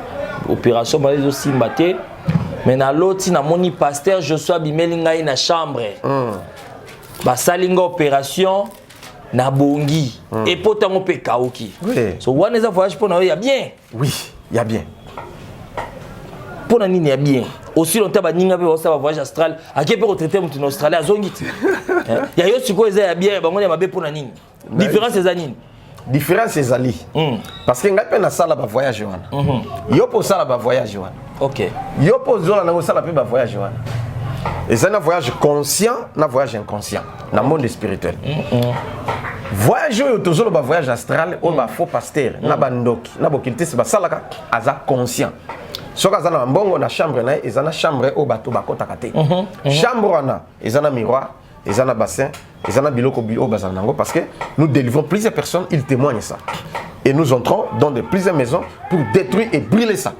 opération maladie aussi mbaté, mais dans l'autre na moni pasteur Josué bimelinga na chambre. Ba salinga opération na bongi et potango pe kaoki. So one is a voyage pour il y a bien. Oui, il y a bien. Pour nani il y a bien. Aussi longtemps ba ninga pe ça voyage astral, à qui peut retraiter mon en Australie à zongit. Il y a yo siko il y a bien, ba ngoni mabe pour nani. Différence des anines. Différence c'est ali. Parce que ngape na sala ba voyage wana. Yo pour sala ba voyage wana. OK. Yo pour zola na sala pe ba voyage wana. Et c'est un voyage conscient, un voyage inconscient, dans le monde spirituel. Voyage toujours le voyage astral, on va faux pasteur, na bandoki, na bokilité c'est ça là, aza conscient. Ce que na mbongo na chambre na, ils na chambre au bateau bakota kate. Chambre na, ils na miroir, ils na bassin, ils na biloko bio bazanango parce que nous délivrons plusieurs personnes, ils témoignent ça. Et nous entrons dans plusieurs maisons pour détruire et brûler ça.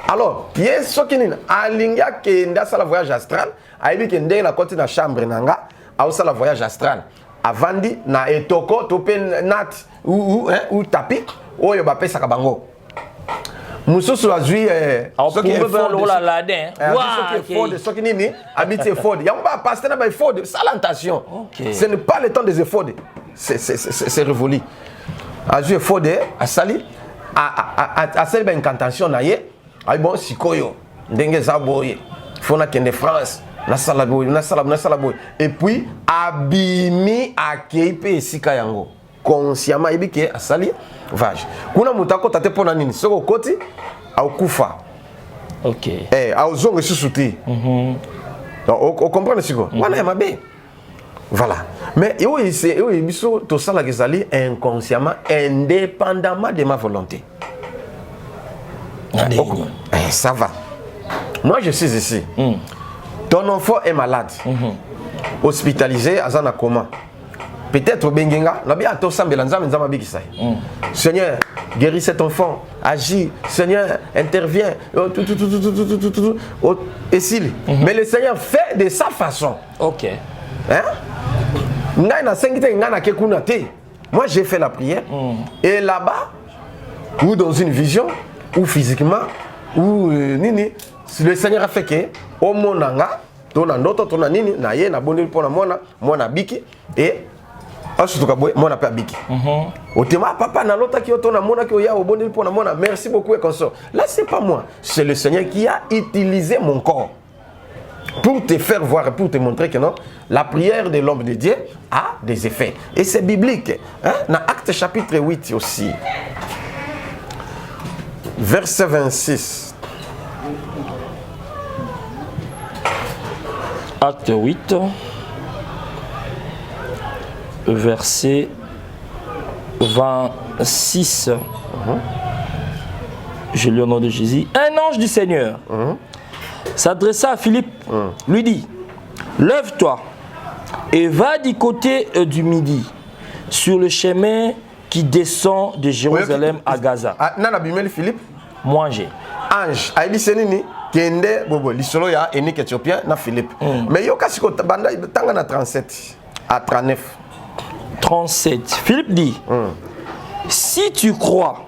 Alors, il y a ce qui est alinga qui est dans le voyage astral, il y a qui est dans la chambre nanga, a aussi le voyage astral. avandi na etoko to pe nat ou tapis oyo ba pesa ka bango mususu azui soki la ladin soki nini habite Ford yango ba pasteur na ba Ford salutation ce n'est pas le temps des efforts c'est révolu azui Ford asali asali ba incantation na ye ay bon sikoyo ndenge za boye fona kende France na sala boye et puis abimi akeipe esika yango consciemment ebike asali vage kuna mutako tate pona nini soko koti au kufa au zongo susuti donc on comprend siko wana mabe voilà mais et biso to sala kezali inconsciemment indépendamment de ma volonté ça va moi je suis ici ton enfant est malade hospitalisé azana coma peut-être bengenga na bien to sambela nzambe nzamba bikisa Seigneur guéris cet enfant agis Seigneur intervient et s'il mais le Seigneur fait de sa façon ngai na sengite ngana ke kuna te moi j'ai fait la prière et là-bas ou dans une vision ou physiquement ou nini le Seigneur a fait que au monanga tona ndoto tona nini na ye na bondeli pona mona biki et ensuite mona pa biki otema papa na lota ki otona mona ki oya obondeli pona mona merci beaucoup et consort là c'est pas moi c'est le Seigneur qui a utilisé mon corps pour te faire voir, pour te montrer que non, la prière de l'homme de Dieu a des effets. Et c'est biblique. Dans Actes chapitre 8 aussi, verset 26. Acte 8, verset 26. Je lis au nom de Jésus. Un ange du Seigneur s'adressa à Philippe, lui dit, lève-toi et va du côté du midi, sur le chemin qui descend de Jérusalem à Gaza. Nana bimeli Philippe Manger. Ange, aïdi senini kende bobo lisolo ya enik éthiopien na Philippe. Mais yo kasi ko banda tanga na 37 à 39. 37. Philippe dit, si tu crois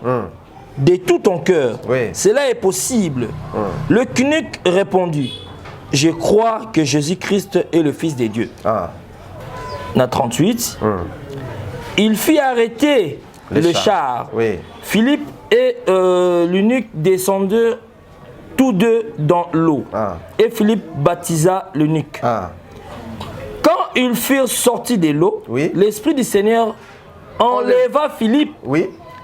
de tout ton cœur, cela est possible. Le eunuque répondit, je crois que Jésus-Christ est le Fils de Dieu. Na 38, il fit arrêter le char. Philippe et l'eunuque descendirent tous deux dans l'eau. Et Philippe baptisa l'eunuque. Quand ils furent sortis de l'eau, l'Esprit du Seigneur enleva Philippe.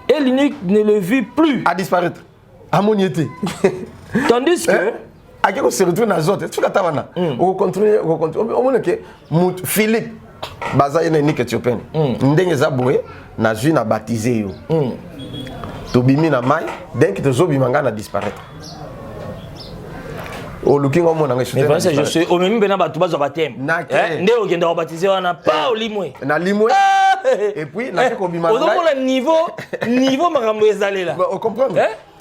Et l'eunuque ne le vit plus. À disparaître. À moniété. Tandis que. À qui on se retrouve dans les autres. Tu l'as on continue. On montre que Philippe, basé dans l'eunuque éthiopien, ndenge zaboué, n'a ju n'a baptisé yo. Tobimi na mai, dès que tozobi manga na disparaître. Au looking au monde mais français je suis au même bena batu bazo baptême. Ndé o kenda baptiser wana pas au limwe. Na limwe. Et puis na ko bima. Au niveau makambo ezali là. On comprend.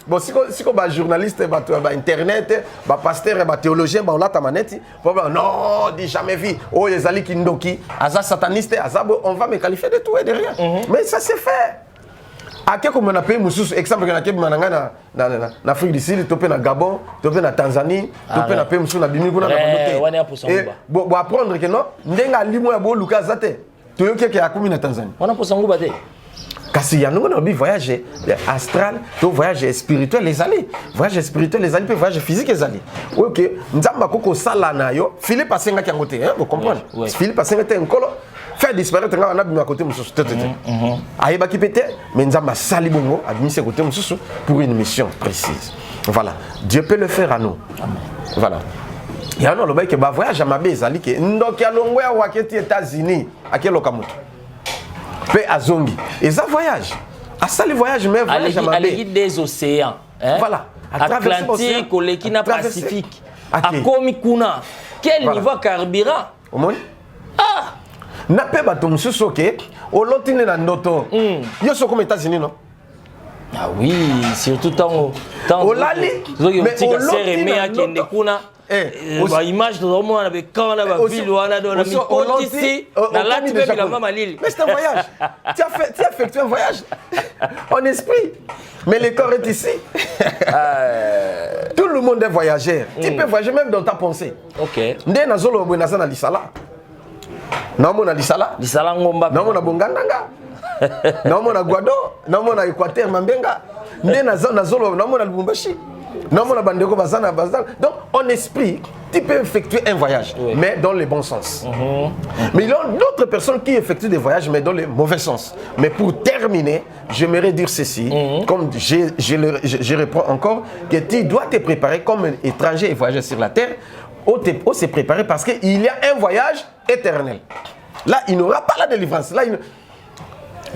Bon si ba journaliste ba internet, ba pasteur ba théologien ba la tamaneti, non, dis jamais vu. Oh ezali kindoki, aza sataniste, azabo on va me qualifier de tout et de rien. Mais ça c'est fait. Ake comme on appelle mususu exemple que na Afrique du Sud, topé na Gabon, topé na Tanzanie, topé na mususu na bimi kuna na bandote. Et bon apprendre que non, ndenga limo ya bo luka zate. Toyoke ke akumi na Tanzanie. On a pour sangu bate. Kasi ya nungo na bi voyage astral, to voyage spirituel les aller. Voyage spirituel les aller, voyage physique les aller. OK, nzamba koko sala na yo, Philippe asenga kangote, hein, vous comprenez? Philippe asenga te nkolo. Faire disparaître ngana na bima côté mususu tete. Ayeba ki pété, mais nzamba sali bongo, admise côté mususu pour une mission précise. Voilà, Dieu peut le faire à nous. Amen. Voilà. Il y a un autre qui va voyage à ma base, ali que ndoki alongwe wa keti États-Unis, akelo kamuto. Pe azongi. Et ça voyage. À ça le voyage mais voyage à ma base. À des océans, hein? Voilà. Atlantique, Olekina Pacifique. À Komikuna. Quel niveau carburant? Au moins. Ah. Na pe bato mususu ke olotine na ndoto. Yo soko États-Unis non? Ah oui, surtout tant olali mais oloti na kuna image de moi avec quand la ville ou la donne ici dans la tu veux la maman Lille. Mais c'est un voyage. Tu as effectué un voyage en esprit. Mais le corps est ici. Tout le monde est voyageur. Tu peux voyager même dans ta pensée. OK. Ndé na zolo bo na sana lisala. Namo na lisala. Lisala ngomba. Namo na bongandanga. Namo na Guado, namo na Équateur Mambenga. Ndé na zolo namo na Lubumbashi. Namo na bandeko bazana bazana. Donc en esprit, tu peux effectuer un voyage, mais dans le bon sens. Mais il y a d'autres personnes qui effectuent des voyages, mais dans le mauvais sens. Mais pour terminer, j'aimerais dire ceci, comme je reprends encore, que tu dois te préparer comme un étranger et voyager sur la terre, ou se préparer parce qu'il y a un voyage éternel. Là, il n'y aura pas la délivrance. Là,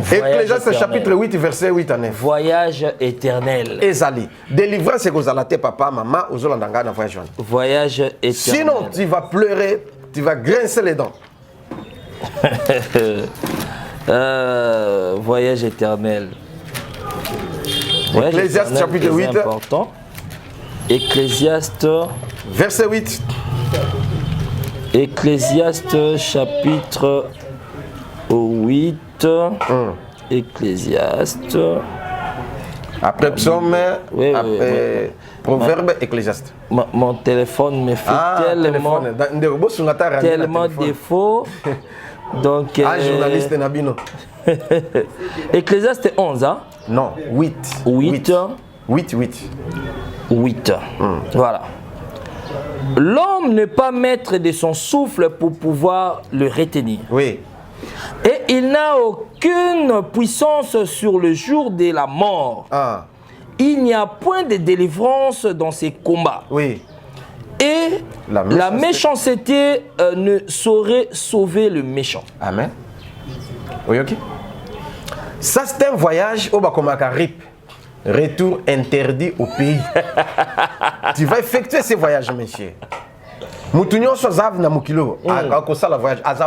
Ecclésiaste chapitre 8, verset 8 à 9. Voyage éternel. Ezali. Délivrance, c'est que vous allez papa, maman, aux Olandanga dans voyage. Voyage éternel. Sinon, tu vas pleurer, tu vas grincer les dents. Voyage éternel. Ecclésiaste chapitre 8. Important. Ecclésiaste. Verset 8. Ecclésiaste chapitre 8. Ecclésiaste. Après psaume, après proverbe, ecclésiaste. Mon téléphone me fait tellement défaut. Donc, journaliste Nabino. Ecclésiaste 11, hein? Non, 8. 8. 8. Voilà. L'homme n'est pas maître de son souffle pour pouvoir le retenir. Oui. Et il n'a aucune puissance sur le jour de la mort. Il n'y a point de délivrance dans ces combats. Oui. Et la méchanceté ne saurait sauver le méchant. Amen. Oui, ok. Ça, c'est un voyage au Bakomakarip. Retour interdit au pays. Tu vas effectuer ces voyages, monsieur. Moutounion Sozav na Mukilo,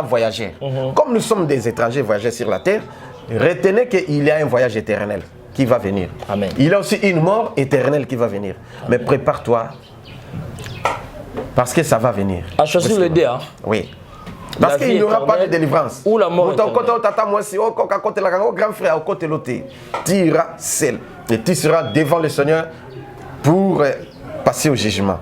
voyager. Comme nous sommes des étrangers voyageurs sur la terre, retenez qu'il y a un voyage éternel qui va venir. Amen. Il y a aussi une mort éternelle qui va venir. Mais prépare-toi, parce que ça va venir. À choisir le dé, hein? Oui. Parce qu'il n'y aura pas de délivrance. Ou la mort. Grand frère, au côté l'autre, tu iras seul. Et tu seras devant le Seigneur pour passer au jugement.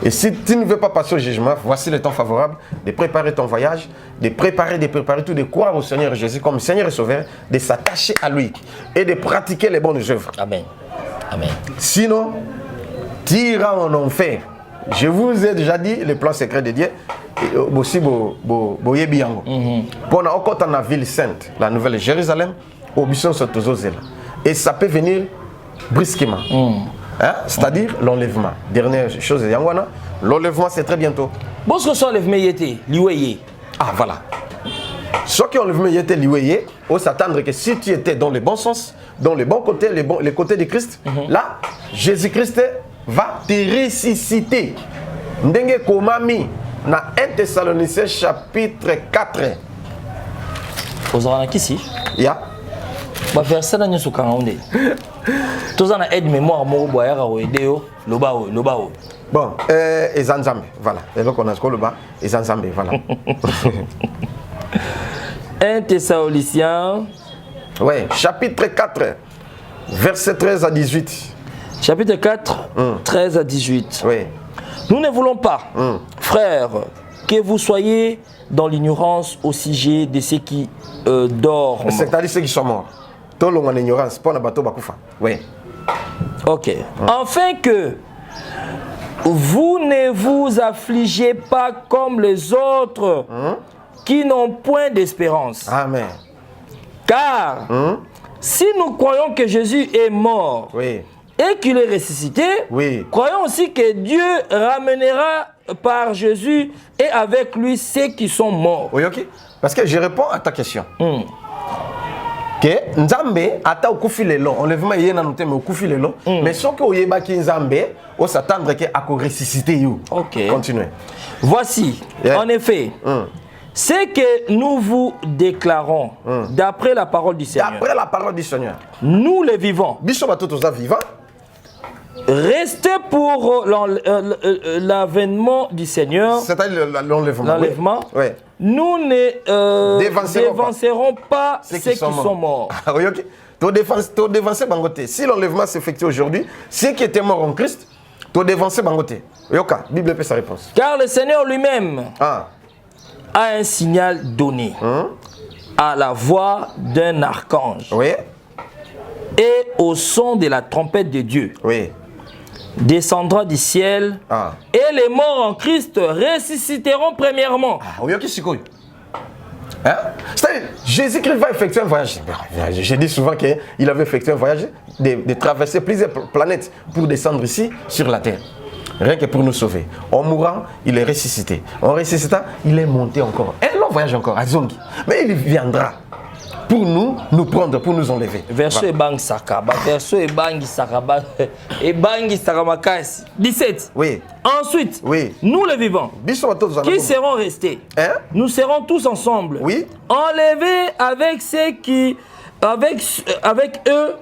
Et si tu ne veux pas passer au jugement, voici le temps favorable de préparer ton voyage, de préparer tout, de croire au Seigneur Jésus comme Seigneur et Sauveur, de s'attacher à lui et de pratiquer les bonnes œuvres. Amen. Amen. Sinon, tu iras en enfer. Je vous ai déjà dit le plan secret de Dieu. Aussi, pour la ville sainte, la nouvelle Jérusalem, et ça peut venir brusquement. Hein? C'est-à-dire l'enlèvement. Dernière chose, l'enlèvement c'est très bientôt. Bon, ce que soit l'enlèvement, il Ah voilà. Ceux qui ont enlèvement, il faut s'attendre que si tu étais dans le bon sens, dans le bon côté, les côtés de Christ, là, Jésus-Christ va te ressusciter. Ndenge komami na 1 Thessaloniciens chapitre 4. Vous avez ici? Ya. Bah verset na nyoso kangaunde. Tous en aide mémoire mo boyara o edeo lobao. Bon, ezanzambe, voilà. Et donc on a ce qu'on le bas, ezanzambe, voilà. 1 Thessaloniciens. Ouais, chapitre 4, verset 13 à 18. Chapitre 4, 13 à 18. Oui. Nous ne voulons pas, frères, que vous soyez dans l'ignorance au sujet de ceux qui dorment. C'est-à-dire ceux qui sont morts. Tout le monde en ignorance, pas bateau bakufa. Oui. Ok. Afin que vous ne vous affligez pas comme les autres qui n'ont point d'espérance. Amen. Car si nous croyons que Jésus est mort, et qu'il est ressuscité, croyons aussi que Dieu ramènera par Jésus et avec lui ceux qui sont morts. Oui, ok. Parce que je réponds à ta question. Que Nzambe ata okufi lelo, enlèvement yé na noté mais okufi lelo, mais ce que oyeba ki Nzambe, on s'attendre que ako ressusciter you. Ok. Continuez. Voici, en effet, ce que nous vous déclarons d'après la parole du Seigneur. D'après la parole du Seigneur. Nous les vivants. Biso bato toza vivant. restez pour l'avènement du Seigneur. C'est-à-dire l'enlèvement. Oui. Oui. Nous ne dévancerons pas ceux qui sont morts. Ah, oui, ok. Si l'enlèvement s'effectue aujourd'hui, ceux qui étaient morts en Christ, tu dévances bangoté. Yoka, Bible fait sa réponse. Car le Seigneur lui-même a un signal donné à la voix d'un archange. Oui. Et au son de la trompette de Dieu. Oui. Descendra du ciel. Et les morts en Christ ressusciteront premièrement. Ah, oui, ok, c'est quoi? Hein? C'est-à-dire, Jésus-Christ va effectuer un voyage. Je dis souvent qu'il avait effectué un voyage de traverser plusieurs planètes pour descendre ici sur la terre. Rien que pour nous sauver. En mourant, il est ressuscité. En ressuscitant, il est monté encore. Un long voyage encore à Zongi. Mais il viendra pour nous prendre, pour nous enlever. Verset Ebang Sakaba. Verset Ebang Sakaba. Ebang Sakamakasi. 17. Oui. Ensuite, nous les vivants, qui seront restés, nous serons tous ensemble, enlevés avec ceux qui, avec eux,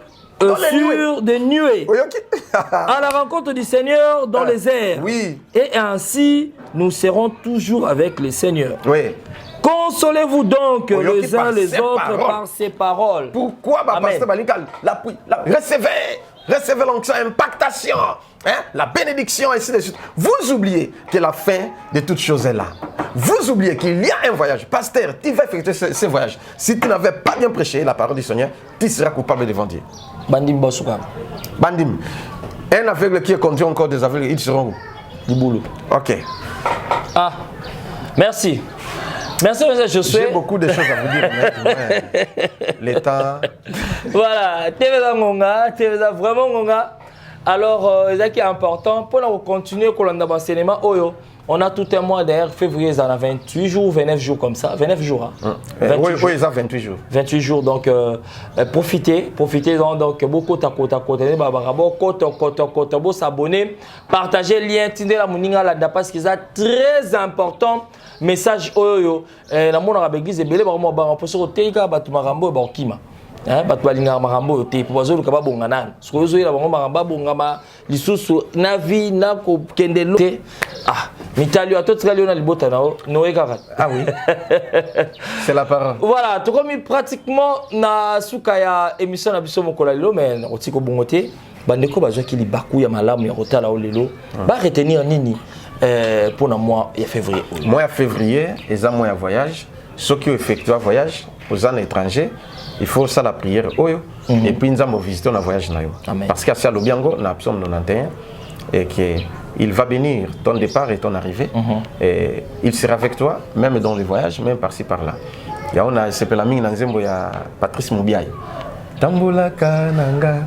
sur des nuées, à la rencontre du Seigneur dans les airs. Et ainsi, nous serons toujours avec le Seigneur. Consolez-vous donc les uns les autres par ces paroles. Pourquoi recevez l'onction, impactation, la bénédiction, ainsi de suite. Vous oubliez que la fin de toute chose est là. Vous oubliez qu'il y a un voyage. Pasteur, tu vas effectuer ce voyage. Si tu n'avais pas bien prêché la parole du Seigneur, tu seras coupable devant Dieu. Bandim Bosuka. Bandim. Un aveugle qui est conduit encore des aveugles, ils seront où? Du boulot. Ok. Ah, merci. Merci, monsieur Josué. J'ai beaucoup de choses à vous dire. L'État. Voilà, TVza Ngonga, TVza vraiment Ngonga. Alors, ce qui est important, pour nous continuer dans l'enseignement, on a tout un mois derrière, février, ça a 28 jours, 29 jours comme ça. 29 jours, hein? 28 jours. Oui, ça 28 jours. 28 jours, donc profitez donc beaucoup s'abonner, partager le lien, tinder la moninga là parce que c'est très important. Message oyo la mona ba église belé ba mo ba poso teika ba tumarambo ba okima ba twalinga marambo te pozo ka ba bongana so zo ila ba maramba bongama lisusu na vie na ko kendelo te mitali a tout na libota na noé kaka. Ah oui. C'est la parole. Voilà, tout comme pratiquement na suka ya émission na biso mokola lelo mais otiko bongote bandeko ba ki libaku ya malamu ya kotala olelo ba retenir nini pour le mois de février. Mois de février, ils ont un voyage. Ceux qui effectuent un voyage aux ans étrangers, il faut ça la prière. Et puis nous avons visité un voyage. Parce qu'à Salobiango, nous avons Psaume 91 et qu'il va bénir ton départ et ton arrivée. Et il sera avec toi, même dans le voyage, même par-ci par-là. Il y a un s'appelle Aming Nanzembo, il y a Patrice Moubiaï. Tambola kananga,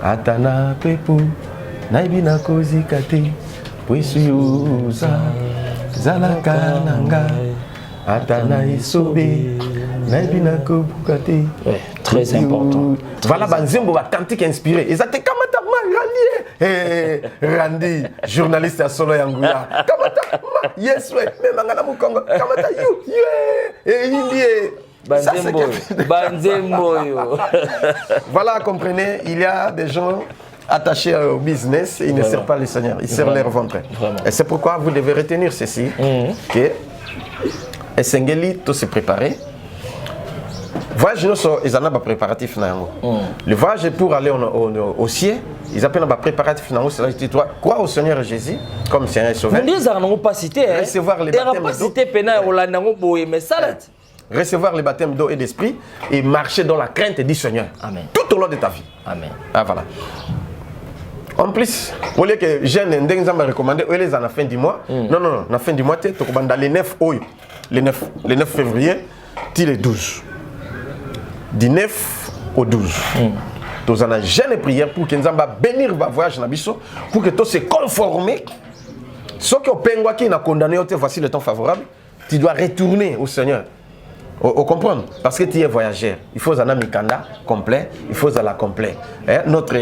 atana pepu, naibina kozi kate. Puisuza Zalakananga Atana Isobe Naibina Kobukate. Très important. Voilà, Banzembo va cantique inspiré. Ils étaient Kamata Randi, journaliste à Solo Yanguya. Kamata yes, ouais, mais Mangana Mukongo. Kamata you, et Indie. Banzembo. Voilà, comprenez, il y a des gens attachés au business, ils ne servent pas le Seigneur, ils servent leur ventre. Et c'est pourquoi vous devez retenir ceci, que Essengeli, tout se préparer. Voyage, ils en ont un préparatif. Le voyage pour aller au ciel, ils appellent un préparatif. C'est-à-dire que tu dois croire au Seigneur Jésus comme Seigneur et Sauveur. Mais ils n'ont pas cité. Recevoir les baptêmes d'eau. Recevoir le baptême d'eau et d'esprit et marcher dans la crainte du Seigneur. Amen. Tout au long de ta vie. Amen. Ah, voilà. En plus, au lieu que jeune Ndengza m'a recommandé, les à la fin du mois. Non, la fin du mois, tu es dans les 9 le 9 février, tu les 12. Du 9 au 12. Tu as une jeune prière pour que Nzamba bénir le voyage na biso, pour que tu se conformer. Ce qui est condamné, voici le temps favorable, tu dois retourner au Seigneur. Vous comprenez? Parce que tu es voyageur. Il faut un mikanda complet, il faut la complet. Notre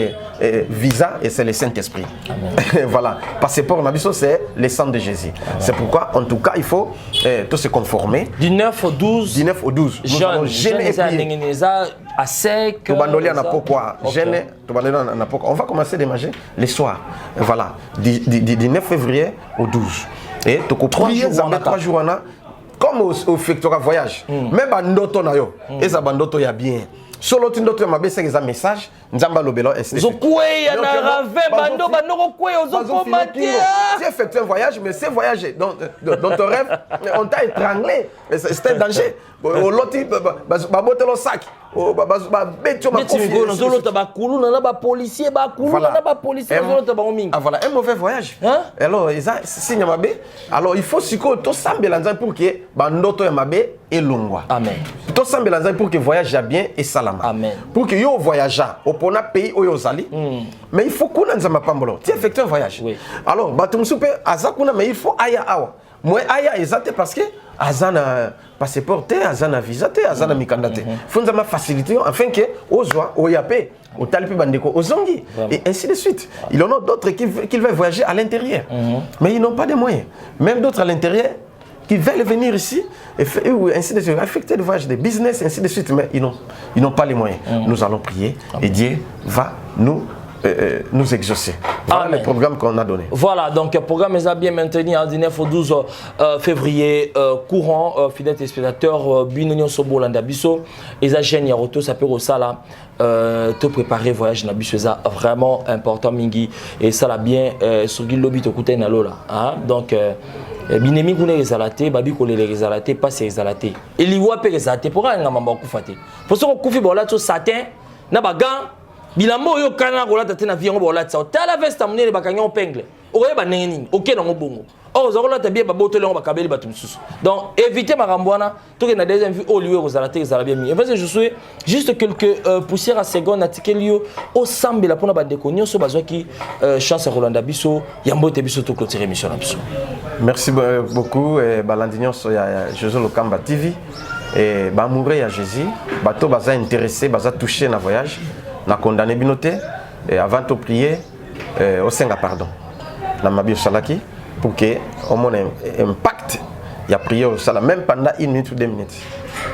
visa, et c'est le Saint-Esprit. Voilà. Passeport, c'est le sang de Jésus. C'est pourquoi, en tout cas, il faut tout se conformer. Du 9 au 12. Du 9 au 12. Jeune À sec. On va commencer à manger les soirs. Voilà, du 9 février au 12. Et tu comprends 3 jours. Comme au Factora Voyage. Même à Ndoto, et ça Bandoto, il y a bien. Solo tu ndoto ma bese za message nzamba lobelo STF. Zokwe na rave bando bando kwe ozokomati. Tu effectues un voyage mais c'est voyager dans ton rêve on t'a étranglé c'était un danger. Au loti ba botelo sac. Ba beto ma confiance. Mais tu ngolo ba kulu na ba policier ba kulu na ba policier zolo ba omingi. Ah voilà un mauvais voyage. Alors ça signe mabe. Alors il faut siko to sambela nzamba pour que bandoto ya mabe elongwa. Amen. To sambela nzamba pour que voyage bien et salama. Amen. Pour que yo voyageur au pona pays où yo zali. Mais il faut qu'on nzamba pambolo. Tu effectues un voyage. Oui. Alors batumsupe azakuna mais il faut aya awa. Moi aya ezate parce que azana passeport azana visa azana mikandate. Faut nzamba faciliter afin que ozwa oyape au talipi bandeko ozongi et ainsi de suite. Il y en a d'autres qui veulent voyager à l'intérieur. Mais ils n'ont pas de moyens. Même d'autres à l'intérieur qui veulent venir ici et ainsi de suite, affecter le voyage des business, ainsi de suite, mais ils n'ont pas les moyens. Nous allons prier et Dieu va nous exaucer. Voilà le programme qu'on a donné. Voilà, donc le programme est bien maintenu du 9 au 12 février courant, fidèles téléspectateurs, Binonion Sobo Landabiso, et ça gêne Yaroto, ça peut aussi là, te préparer voyage Nabiso, c'est vraiment important Mingi, et ça l'a bien, sur le lobby te coûter na lola, donc binemi kune rezalate babi ko le rezalate pas c'est rezalate et liwa pe rezalate pour un ngamba ku fate pour ce ko kufi bola to satin na bagan bilambo yo kana ko la tete na viango bola tsa tala veste amune le bakanyo pengle oye ba neni ok na ngobongo oh zakola tabia baboto le bakabeli batum susu donc éviter marambwana to que na deuxième vue au lieu rezalate rezala bien mi et parce que je suis juste quelques poussières à seconde article yo au sambela pona bande ko nyoso bazwa ki chance Rolanda biso yambote biso to clôturer émission na biso. Merci beaucoup. Balandignon soya José Lokamba TV et Bamouré à Jésus. Bato baza intéressé, baza touché na voyage, na condamné binoté et avant de prier au Senga pardon. Na Mabio Salaki pour que au moins impact il a prié au Salam même pendant 1 minute ou 2 minutes.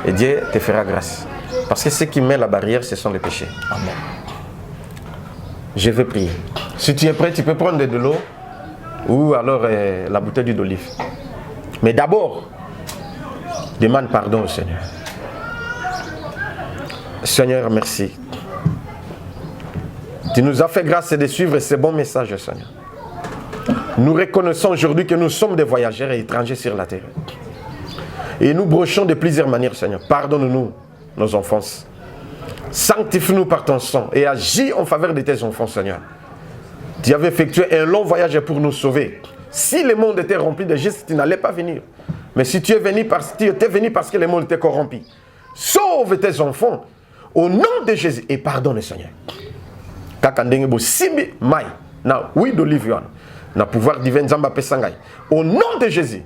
Et Dieu te fera grâce. Parce que ce qui met la barrière ce sont les péchés. Amen. Je vais prier. Si tu es prêt, tu peux prendre de l'eau. Ou alors la bouteille d'huile d'olive. Mais d'abord, demande pardon au Seigneur. Seigneur, merci. Tu nous as fait grâce de suivre ces bons messages, Seigneur. Nous reconnaissons aujourd'hui que nous sommes des voyageurs et étrangers sur la terre. Et nous brochons de plusieurs manières, Seigneur. Pardonne-nous nos offenses. Sanctifie-nous par ton sang et agis en faveur de tes enfants, Seigneur. Tu avais effectué un long voyage pour nous sauver. Si le monde était rempli de gestes, tu n'allais pas venir. Mais si tu étais venu parce que le monde était corrompu, sauve tes enfants au nom de Jésus et pardonne, Seigneur. Au nom de Jésus,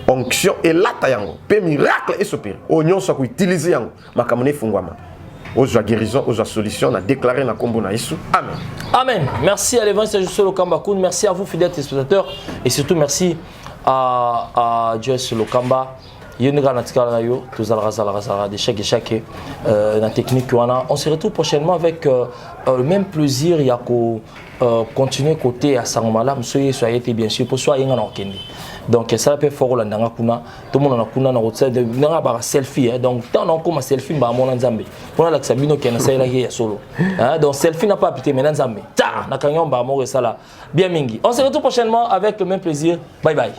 onction et latayango, pe miracle et soupir. Oignon soit utilisé yango, makamone fungwama. Aux guérison, aux solutions, on a déclaré na kombo na Yesu. Amen. Amen. Merci à l'évangile José Lokamba Koun. Merci à vous fidèles téléspectateurs et surtout merci à José Lokamba. On se retrouve prochainement avec le même plaisir. Il y a continuer côté à Sangomala, soyez bien sûr pour soi donc ça peut faire la ndanga kuna tout le monde na kuna na route de ndanga ba selfie donc tant on comme selfie ba mona nzambe pour la sabino qui na sala ya solo donc selfie n'a pas pité mais nzambe ta na kanyon ba mo sala bien mingi on se retrouve prochainement avec le même plaisir bye bye.